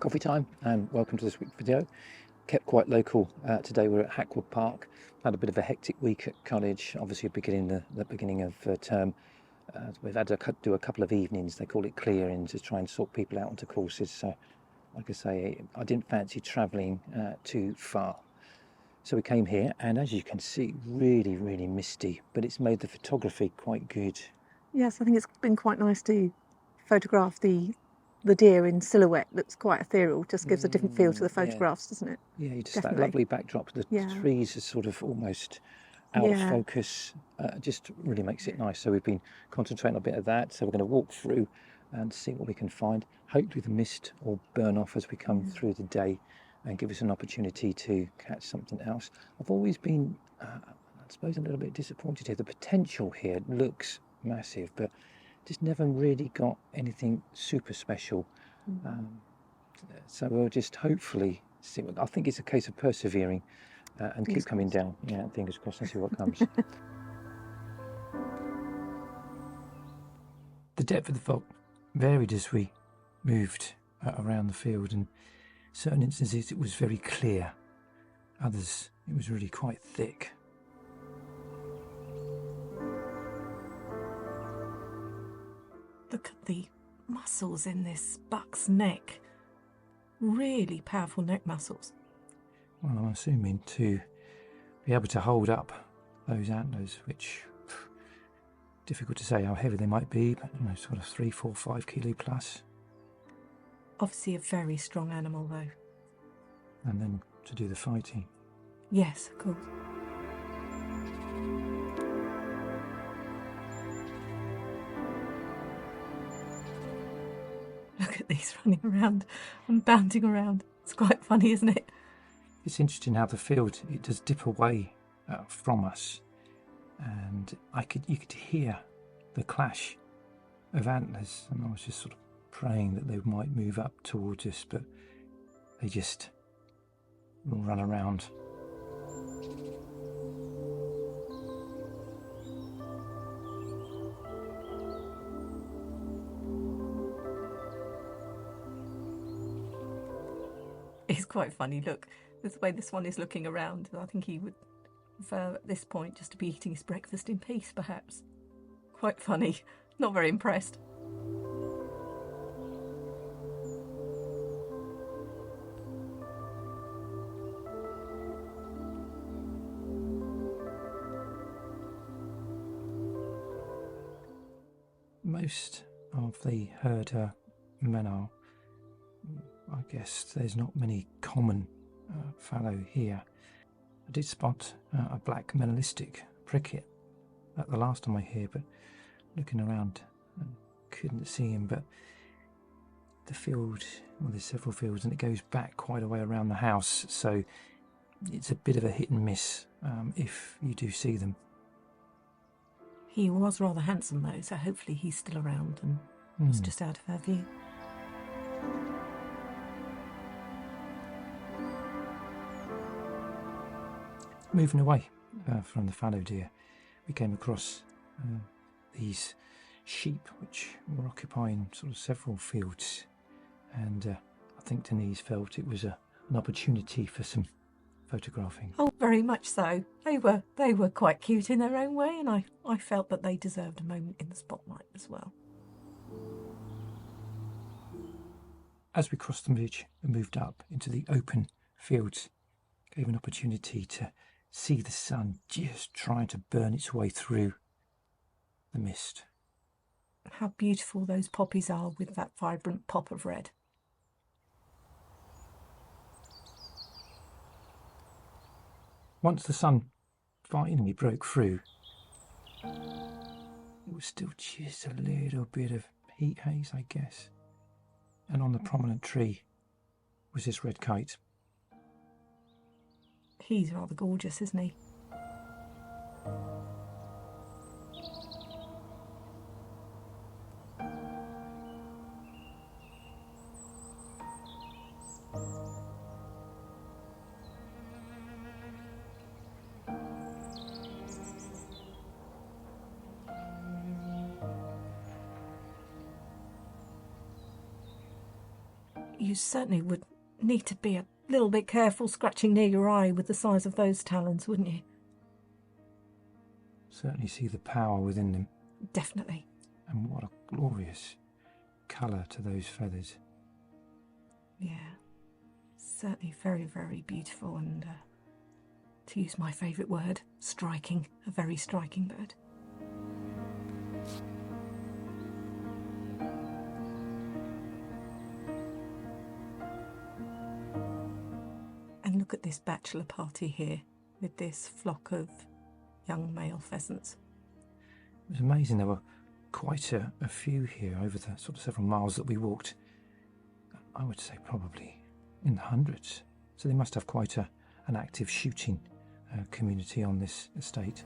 Coffee time and welcome to this week's video. Kept quite local. Today we're at Hackwood Park. Had a bit of a hectic week at college, obviously the beginning of term. We've had to do a couple of evenings, they call it clearing, to try and sort people out onto courses. So like I say, I didn't fancy travelling too far. So we came here, and as you can see, really misty, but it's made the photography quite good. Yes, I think it's been quite nice to photograph the deer in silhouette. Looks quite ethereal, just gives a different feel to the photographs, doesn't it? Yeah, you just Definitely. that lovely backdrop. The trees are sort of almost out of focus, just really makes it nice. So we've been concentrating on a bit of that. So we're going to walk through and see what we can find. Hopefully the mist will burn off as we come through the day and give us an opportunity to catch something else. I've always been, I suppose, a little bit disappointed here. The potential here looks massive, but just never really got anything super special. So we'll just hopefully see. I think it's a case of persevering and keep coming down. Yeah, fingers crossed, and see what comes. The depth of the fog varied as we moved around the field, and certain instances it was very clear, others it was really quite thick. Look at the muscles in this buck's neck. Really powerful neck muscles. Well, I'm assuming to be able to hold up those antlers, which, difficult to say how heavy they might be, but sort of 3, 4, 5 kilo plus. Obviously a very strong animal though. And then to do the fighting. Yes, of course. Look at these running around and bounding around. It's quite funny, isn't it? It's interesting how the field, it does dip away from us, and you could hear the clash of antlers, and I was just sort of praying that they might move up towards us, but they just run around. It's quite funny, look, the way this one is looking around. I think he would prefer at this point just to be eating his breakfast in peace, perhaps. Quite funny. Not very impressed. Most of the herd are male. I guess there's not many common fallow here. I did spot a black metallistic pricket at the last time I here, but looking around I couldn't see him. But the field, well, there's several fields, and it goes back quite a way around the house, so it's a bit of a hit and miss if you do see them. He was rather handsome though, so hopefully he's still around and was just out of our view. Moving away from the fallow deer, we came across these sheep which were occupying sort of several fields, and I think Denise felt it was an opportunity for some photographing. Oh, very much so. They were quite cute in their own way, and I felt that they deserved a moment in the spotlight as well. As we crossed the ridge and moved up into the open fields, gave an opportunity to see the sun just trying to burn its way through the mist. How beautiful those poppies are with that vibrant pop of red. Once the sun finally broke through, it was still just a little bit of heat haze, I guess. And on the prominent tree was this red kite. He's rather gorgeous, isn't he? you certainly would need to be a little bit careful scratching near your eye with the size of those talons, wouldn't you? Certainly see the power within them. Definitely. And what a glorious colour to those feathers. Yeah. Certainly very, very beautiful and, to use my favourite word, striking. A very striking bird. And look at this bachelor party here with this flock of young male pheasants. It was amazing. There were quite a few here over the sort of several miles that we walked. I would say probably in the hundreds. So they must have quite an active shooting community on this estate.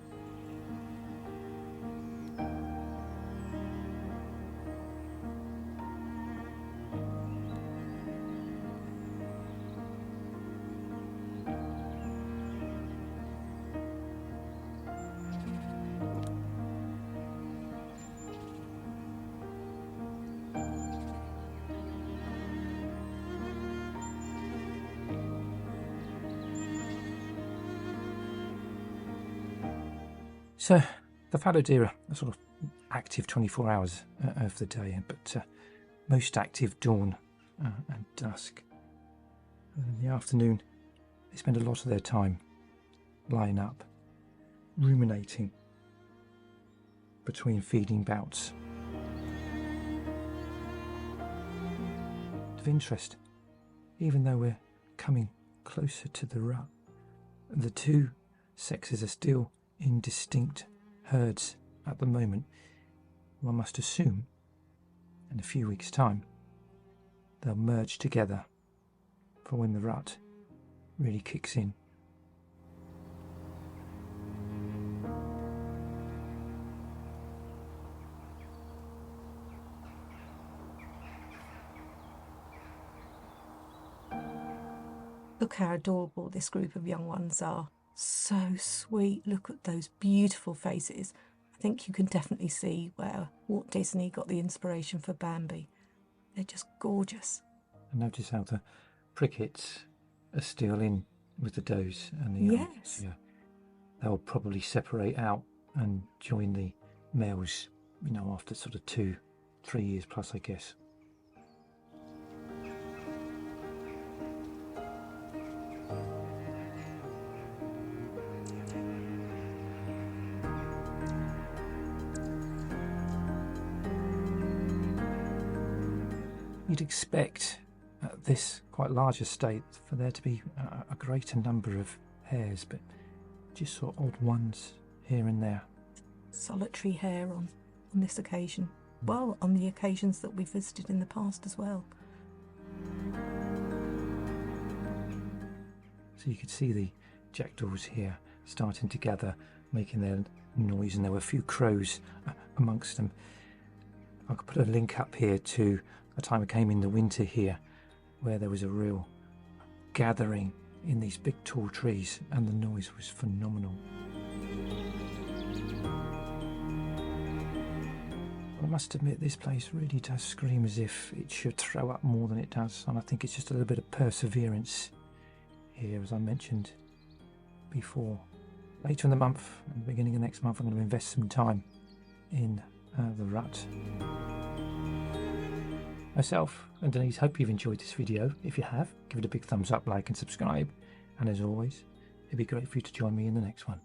So the fallow deer are sort of active 24 hours of the day, but most active dawn and dusk. And in the afternoon, they spend a lot of their time lying up, ruminating between feeding bouts. Of interest, even though we're coming closer to the rut, the two sexes are still in distinct herds at the moment. One must assume in a few weeks' time they'll merge together for when the rut really kicks in. Look how adorable this group of young ones are. So sweet. Look at those beautiful faces. I think you can definitely see where Walt Disney got the inspiration for Bambi. They're just gorgeous. And notice how the prickets are still in with the does and the young. Yes. Yeah, they'll probably separate out and join the males, after sort of 2-3 years plus, I guess. You'd expect at this quite large estate for there to be a greater number of hares, but just sort of odd ones here and there. Solitary hare on this occasion. Well, on the occasions that we visited in the past as well. So you could see the jackdaws here starting to gather, making their noise, and there were a few crows amongst them. I could put a link up here to a time I came in the winter here where there was a real gathering in these big tall trees and the noise was phenomenal. I must admit this place really does scream as if it should throw up more than it does, and I think it's just a little bit of perseverance here, as I mentioned before. Later in the month, at the beginning of next month, I'm going to invest some time in the rut. Myself and Denise hope you've enjoyed this video. If you have, give it a big thumbs up, like and subscribe. And as always, it'd be great for you to join me in the next one.